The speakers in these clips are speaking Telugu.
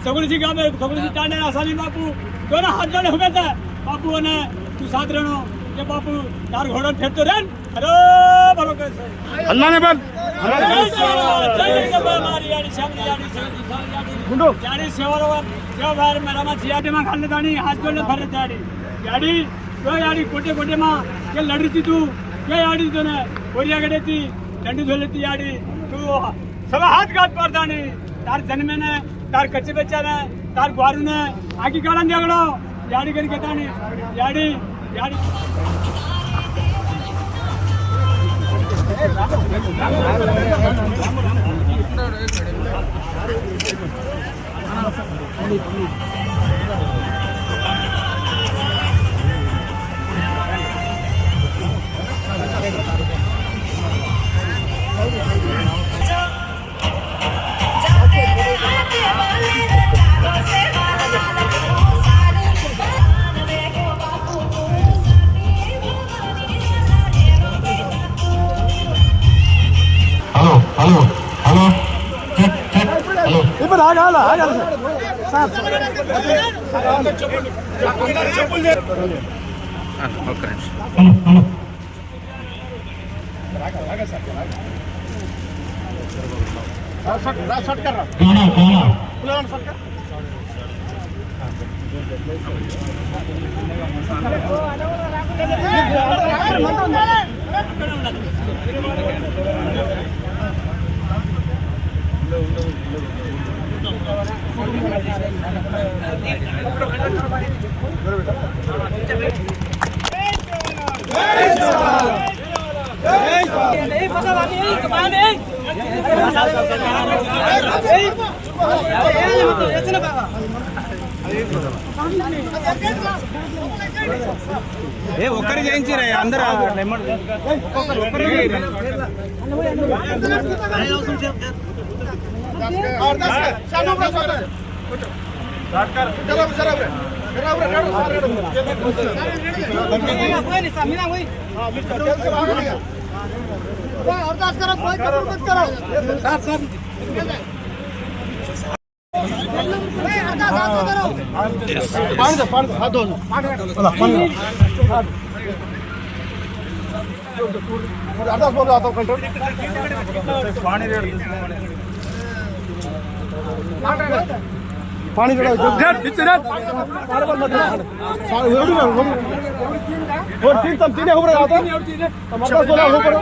सगुल सी गाँव में सगुल सी टांडे आसानी बापू दोनों हाथ जोड़े हुए थे बापू ने तू साथ रहनो ये बापू तार घोड़ा फेंकते रहे अरे भरो कैसे अल्लाह ने बल हमारी यानी शामिल यानी सेवा क्या बार मेरा मां जियाटे मां खाने दानी हाथ जोड़े भरे दानी यानी तो यानी कोटे कोटे मां ये लड़ी थी तू ये यानी तो ने कोरिया गड़े थी डंडी धोले थी यानी तू सब हाथ घात पर दानी तार जन्मे ने तार कच्चे बच्चा ने तार ग्वारू ने आगे कारण जगड़ो यानी करके कहता नहीं यानी यानी ఒక్కరి చేయించిరా అందరూ अरदास करो कोई करो मत करो सर पानी दो हाथ धो अरदास बोल रहा था कंट्रोल पानी पानी और तीन तम तीन हो रहा था टमाटर बोला हो पर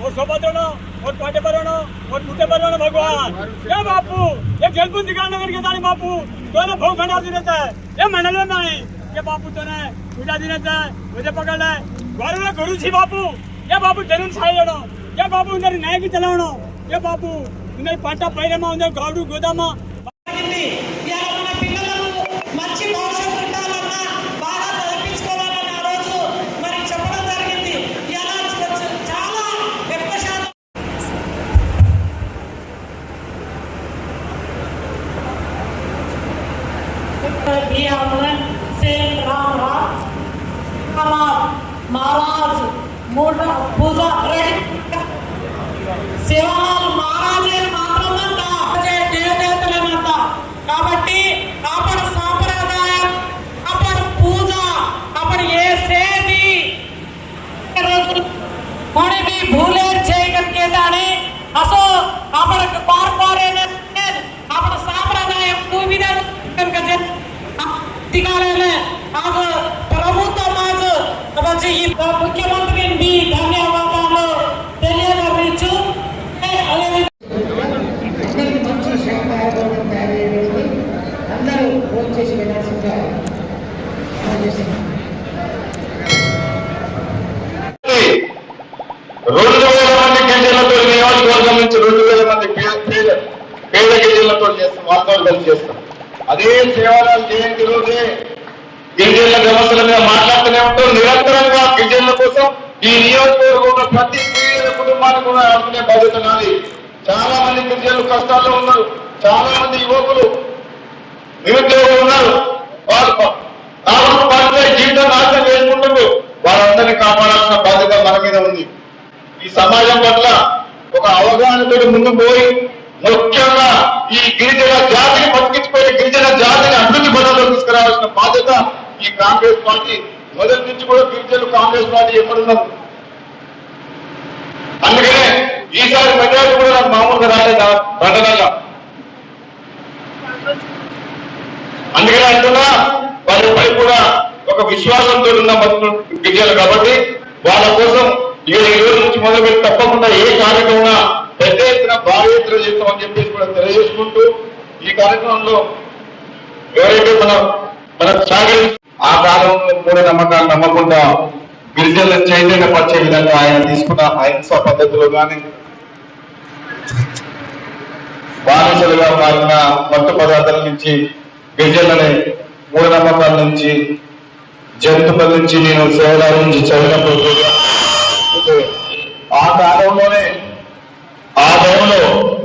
और सोबा दोनो और पाटे बरोनो और टूटे बरोनो भगवान ये बापू ये खेलपुन दिखाने करके दानी बापू दोनों भौ खंडा दिन रहता है ये मंडल में नहीं ये बापू तो ने पूजा दिन रहता है मुझे पकड़ ले गुरु ने गुरु छी बापू ये बापू जन्म छाई लेनो ये बापू उन्हें न्याय की चलावनो ये बापू उन्हें पाटा पैरे में उन्हें गावडू गोदामा महाराज पूजा శివాలు మహారాజే మాత్రమంట దేవదేవతలమంట కాబట్టి అప్పుడు సాంప్రదాయం అప్పుడు పూజ అప్పుడు ఏ సేది कोणी भी भूले చేయ करके दाने असो आपण पार पारे आपण సాంప్రదాయం दुविधा करके दिखाले आज ప్రభుత్వం आज కాబట్టి ఈ ముఖ్యమంత్రికి ధన్యవాదాలు తెలియజేయవచ్చు అందరూ ఫోన్ చేసి వినాల్సిందిగా ఆదేశిస్తున్నాను 2000 మంది గిరిజనులతో నియోజకవర్గం నుంచి 2000 మంది పేద గిరిజనులతో చేస్తాం వాతావరణం చేస్తాం అదే సేవలు జయంతి రోజే గిరిజనుల సమస్యల మీద మాట్లాడుతూనే ఉంటాం నిరంతరంగా గిరిజనుల కోసం ఈ నియోజకవర్గంలో ప్రతి గిరిజన కుటుంబానికి కూడా ఆదుకునే బాధ్యత నాది చాలా మంది గిరిజనులు కష్టాల్లో ఉన్నారు చాలా మంది యువకులు నిరుద్యోగులు ఉన్నారు వాళ్ళు జీవితం నాశనం చేసుకుంటున్నారు వారందరినీ కాపాడాల్సిన బాధ్యత మన మీద ఉంది ఈ సమాజం పట్ల ఒక అవగాహనతో ముందు పోయి ముఖ్యంగా ఈ గిరిజన జాతిని బతికించుకునే గిరిజన జాతిని అభివృద్ధి పదంలో తీసుకురావాల్సిన బాధ్యత ఈ కాంగ్రెస్ పార్టీ. మొదటి నుంచి కూడా గిరిజనులు కాంగ్రెస్ పార్టీ ఎప్పుడున్నారు. అందుకనే ఈసారి మెజారిటీ కూడా నాకు మామూలుగా రాలేదు ఘటనగా. అందుకనే అంటున్నా వారిపై కూడా ఒక విశ్వాసంతో ఉన్న గిరిజనులు కాబట్టి వాళ్ళ కోసం ఈ రోజు నుంచి మొదలుపెట్టి తప్పకుండా ఏ కార్యక్రమం పెద్ద ఎత్తున భారీ ఎత్తున చేస్తామని చెప్పేసి కూడా తెలియజేసుకుంటూ ఈ కార్యక్రమంలో ఎవరైతే మన సాగరి ఆ కాలంలో మూఢ నమ్మకాలు నమ్మకుండా గిరిజనులను చైతన్యపరిచే విధంగా ఆయన తీసుకున్న అహింస పద్ధతిలో కానీ బానిసలుగా మారిన మత్తు పదార్థాల నుంచి గిరిజనులని మూఢనమ్మకాల నుంచి జంతువుల నుంచి నేను సేవల నుంచి చదివినప్పుడు ఆ కాలంలోనే ఆ టైంలో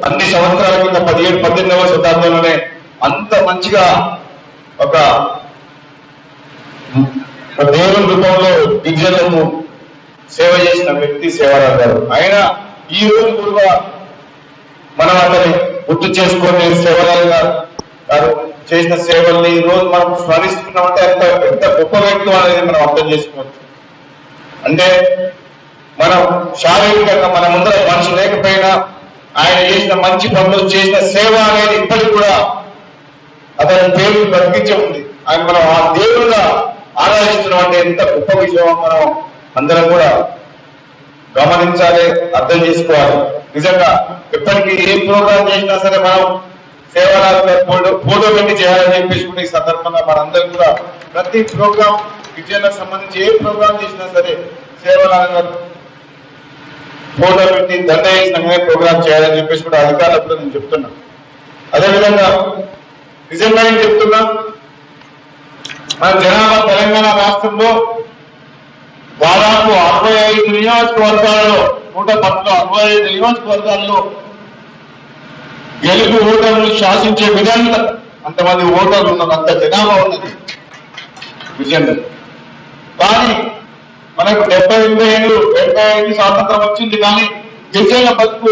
అన్ని సంవత్సరాల కింద 17-18వ శతాబ్దంలోనే అంత మంచిగా ఒక దేవుని రూపంలో గిరిజనులకు సేవ చేసిన వ్యక్తి సేవారావు గారు. ఆయన ఈ రోజు కూడా మనం అతన్ని గుర్తు చేసుకొని సేవారావు గారు చేసిన సేవల్ని ఈ రోజు మనం స్మరిస్తున్నామంటే ఎంత గొప్ప వ్యక్తి అనేది మనం అర్థం చేసుకోవచ్చు. అంటే మనం శారీరకంగా మన ముందర మనిషి లేకపోయినా ఆయన చేసిన మంచి పనులు చేసిన సేవ అనేది ఇప్పటికి కూడా అతని పేరు బతికించే ఉంది. ఆయన మనం ఆ దేవుడుగా ఆరాధిస్తున్నాం అంటే ఎంత గొప్ప విషయం మనం అందరం కూడా గమనించాలి, అర్థం చేసుకోవాలి. నిజంగా ఎప్పటికీ ఏ ప్రోగ్రాం చేసినా సరే మనం సేవలు ఫోటో పెట్టి చేయాలని చెప్పేసి కూడా ఈ సందర్భంగా మనందరం కూడా ప్రతి ప్రోగ్రాం విజయాలకు సంబంధించి ఏ ప్రోగ్రాం చేసినా సరే సేవలు ఫోటో పెట్టి దండ వేసిన ప్రోగ్రాం చేయాలని చెప్పేసి కూడా అధికారులకు కూడా నేను చెప్తున్నా. అదేవిధంగా నిజంగా నేను చెప్తున్నా, మన జనాభా తెలంగాణ రాష్ట్రంలో దాదాపు 65 నియోజకవర్గాలలో 165 నియోజకవర్గాల్లో గెలుపు ఓటర్లు శాసించే విధంగా అంతమంది ఓటర్లు ఉన్నారు, అంత జనాభా ఉన్నది విజయంలో. కానీ మనకు 75 స్వాతంత్రం వచ్చింది, కానీ గిరిజనుల బతుకు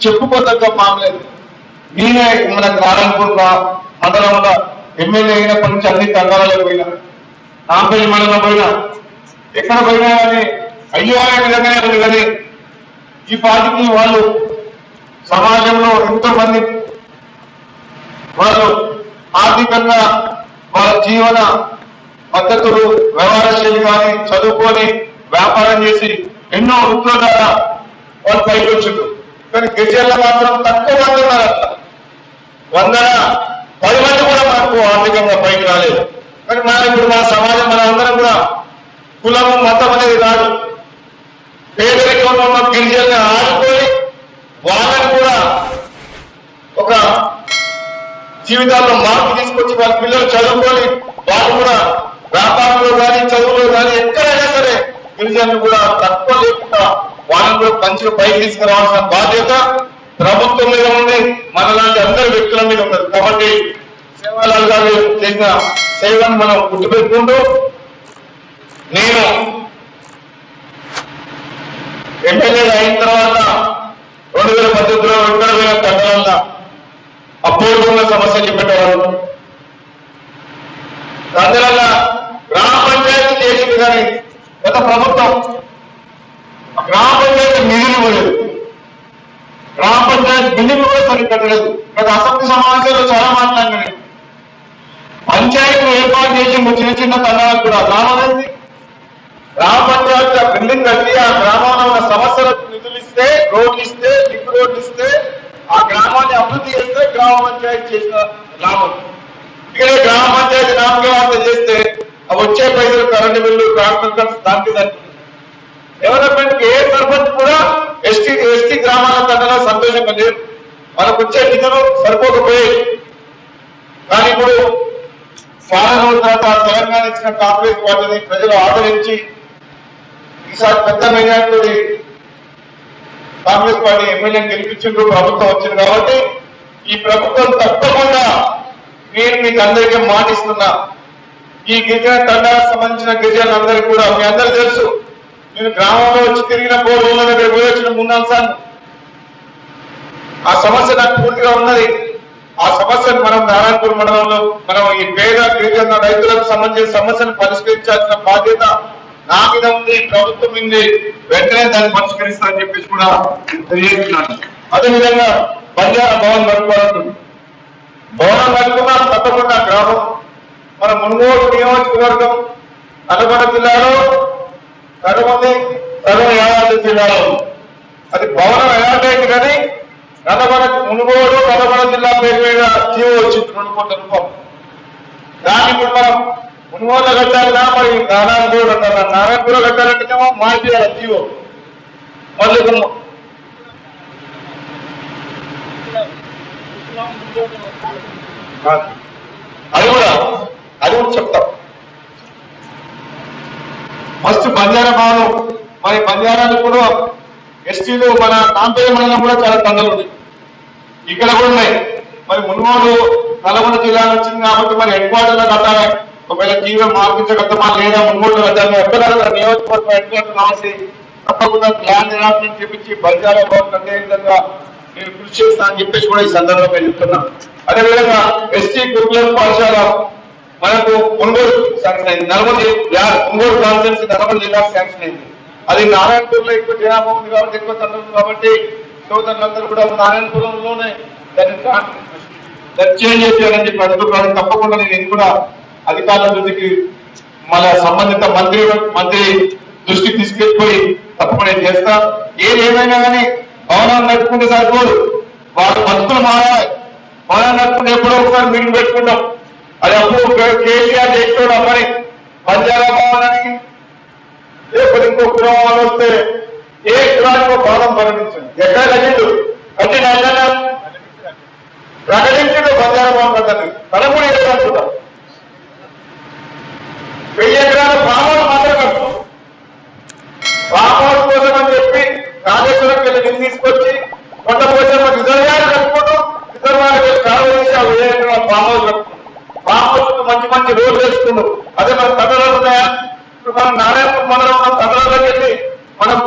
చెప్పుకోదగ్గ మామలేదు. నేనే మన నారాయణపూర్ మండలంలో ఎమ్మెల్యే అయినప్పటి నుంచి అన్ని తండాలకు పోయినా, నాంపల్లి మండలం పోయినా, ఎక్కడ పోయినా కానీ అయ్యో అనే విధంగానే ఉంది. కానీ ఈ పార్టీకి వాళ్ళు సమాజంలో ఎంతో మంది వాళ్ళు ఆర్థికంగా వాళ్ళ జీవన పద్ధతులు వ్యవహార శైలి కానీ చదువుకొని వ్యాపారం చేసి ఎన్నో వృత్తుల ద్వారా వాళ్ళు పైకి వచ్చారు. కానీ గిరిజనులు మాత్రం తక్కువ మంది ఉన్నారు. 110 మంది కూడా మనకు ఆర్థికంగా పైకి రాలేదు. కానీ ఇప్పుడు మన సమాజం మన అందరం కూడా కులం మతం అనేది కాదు, పేదరికంలో ఉన్న గిరిజనులను ఆడుకొని వాళ్ళని కూడా ఒక జీవితాల్లో మార్పు తీసుకొచ్చి వాళ్ళ పిల్లలు చదువుకొని వాళ్ళు కూడా వ్యాపారంలో కానీ చదువులో కానీ ఎక్కడైనా సరే గిరిజనులు కూడా తక్కువ లేకుండా వాళ్ళని కూడా మంచిగా పైకి తీసుకురావాల్సిన బాధ్యత ప్రభుత్వం మీద ఉంది, మనలాంటి అందరి వ్యక్తుల మీద ఉన్నది. కాబట్టి సేవాలాల్ గారు చేసిన సేవను మనం గుర్తుపెట్టుకుంటూ, నేను ఎమ్మెల్యే అయిన తర్వాత 2018లో ఇక్కడ పోయిన తండ్రుల అపూర్వమైన సమస్యలు చెప్పేవాళ్ళు. తండ్రుల గ్రామ పంచాయతీ చేసింది, కానీ గత ప్రభుత్వం గ్రామ పంచాయతీ నిధులు ఇవ్వలేదు, గ్రామ పంచాయతీ బిల్లులు కూడా సరిగ్గా కట్టలేదు. గత అసెంబ్లీ సమావేశాల్లో చాలా మాట్లాడినాయి. పంచాయతీలు ఏర్పాటు చేసి చిన్న చిన్న తండాలకు కూడా గ్రామాలకి గ్రామ పంచాయతీ ఆ బిల్డింగ్ కట్టి ఆ గ్రామంలో ఉన్న సమస్యలకు నిధులు ఇస్తే, రోడ్లు ఇస్తే, లింక్ రోడ్లు ఇస్తే, ఆ గ్రామాన్ని అభివృద్ధి చేస్తే గ్రామ పంచాయతీ చేసిన లాభం. ఇక్కడ గ్రామ పంచాయతీ నామకవార్త చేస్తే అవి వచ్చే పైసలు కరెంటు బిల్లు, ట్రాన్స్ఫర్ ఖర్చు దానికి డెవలప్మెంట్ ఏ సర్పంచ్ కూడా ఎస్టీ గ్రామాల కన్నా సంతోషంగా లేరు. మనకు వచ్చే నిధులు సరిపోకపోయాయి. కానీ ఇప్పుడు చాలా రోజుల తర్వాత తెలంగాణ ఇచ్చిన కాంగ్రెస్ పార్టీని ప్రజలు ఆదరించి ఈసారి పెద్ద మెజార్టీతో కాంగ్రెస్ పార్టీ ఎమ్మెల్యేని గెలిపించిండ్రు, ప్రభుత్వం వచ్చింది. కాబట్టి ఈ ప్రభుత్వం తప్పకుండా నేను మీకు అందరికీ మాటిస్తున్నా, ఈ గిరిజన తండాలకు సంబంధించిన గిరిజనులందరికీ కూడా మీ అందరూ తెలుసు. నేను గ్రామంలో వచ్చి తిరిగిన 4 రోజుల దగ్గర పోయి వచ్చిన 3 అంశాలు ఆ సమస్య నాకు పూర్తిగా ఉన్నది. ఆ సమస్యను మనం నారాయణపూర్ మండలంలో మనం ఈ పేద గిరిజన రైతులకు సంబంధించిన సమస్యను పరిష్కరించాల్సిన బాధ్యత నా మీద ఉంది, ప్రభుత్వం ఉంది. వెంటనే దాన్ని పరిష్కరిస్తారని చెప్పేసి కూడా తెలియజేస్తున్నాను. అదేవిధంగా బంజారా భవన్ కట్టుకోవాలంటుంది. భవనం కట్టుకున్న తప్పకుండా గ్రామం మన మునుగోడు నియోజకవర్గం నల్గొండ జిల్లాలో సగం యాదాద్రి జిల్లాలో అది భవనం ఎలాంటి కానీ మునుగోడు నల్గొండ జిల్లా పేరు మీద జీవో వచ్చింది 2 కోట్ల రూపాయలు. దాన్ని ఇప్పుడు మనం మునుగోడులో కట్టాలినా మరి నారాయణపూర్ కట్టాలి. నారాయణపూర్ కట్టాలంటేనేమో మార్చేయాలి జీవో. మళ్ళీ అది కూడా చెప్తాం. ఫస్ట్ బంజారా భవనం మరి బంజారాలు కూడా ఎస్టీలు మన నాంపేట మండలం కూడా చాలా తండలు ఉన్నాయి, ఇక్కడ కూడా ఉన్నాయి. మరి మునుగోడు నల్గొండ జిల్లా వచ్చింది కాబట్టి మరి హెడ్ క్వార్టర్ లో కట్టాలి. ఒకవేళ జీవో మార్పించగలమా లేదా మునుగోడు కట్టాలి, ఎక్కడ నియోజకవర్గం హెడ్ క్వార్టర్ రాసి తప్పకుండా ప్లాన్ చేయాలని చెప్పించి బంజారా భవన్ కట్టే విధంగా నేను కృషి చేస్తా అని చెప్పేసి కూడా ఈ సందర్భంగా చెప్తున్నా. అదేవిధంగా ఎస్టీ గురుకుల పాఠశాల మనకు మునుగోడు శాంక్షన్ అయింది. మునుగోడు కాన్ఫరెన్స్ నల్గొండ జిల్లాకు శాంక్షన్ అయింది. అది నారాయణపూర్లో ఎక్కువ జనాభా ఉంది కాబట్టి ఎక్కువ సందర్భం కాబట్టి సోదరులందరూ కూడా నారాయణపురంలోనే దాన్ని చేంజ్ చేయాలని చెప్పి అడుగుతున్నాను. తప్పకుండా నేను ఇది కూడా అధికారుల దృష్టికి మన సంబంధిత మంత్రి దృష్టికి తీసుకెళ్ళిపోయి తప్పకుండా చేస్తా. ఏమైనా కానీ భవనాన్ని నడుపుకుంటే సరిపోదు, వాళ్ళ బతుకులు మారాలి. భవనాన్ని నడుపుకుంటే ఎప్పుడో ఒకసారి మీటింగ్ పెట్టుకుంటాం. అది అప్పుడు కేసీఆర్ చేసుకోవడం మరి బంజారా భవనానికి లేకపోతే ఇంకో కుటుంబాలు వస్తే ఏ కులానికో భావం పరిగణించండి. ఎక్కడ రచించు అంటే ప్రకటించడు బంజారా భవన్ కట్టండి. తలపూడి అనుకుంటాం 1000 ఎకరాల ఫామ్ హౌస్ మాత్రం కట్టు. ఫామ్ హౌస్ కోసం అని చెప్పి రాజేశ్వరం వెళ్ళి తీసుకొచ్చి కొండ కోసం రిజర్వాయర్ కట్టుకుంటూ రిజర్వాయర్ కాలువ చేసి 1000 ఎకరాల ఫామ్ హౌస్ కట్టుకుంటాం. ఫామ్ హౌస్ మంచి రోడ్లు వేసుకున్నాం. అదే మన తటలో ఉన్నాయా? ఇప్పుడు మనం నారాయణపూర్ మండలంలో తటలోకి వెళ్ళి మనం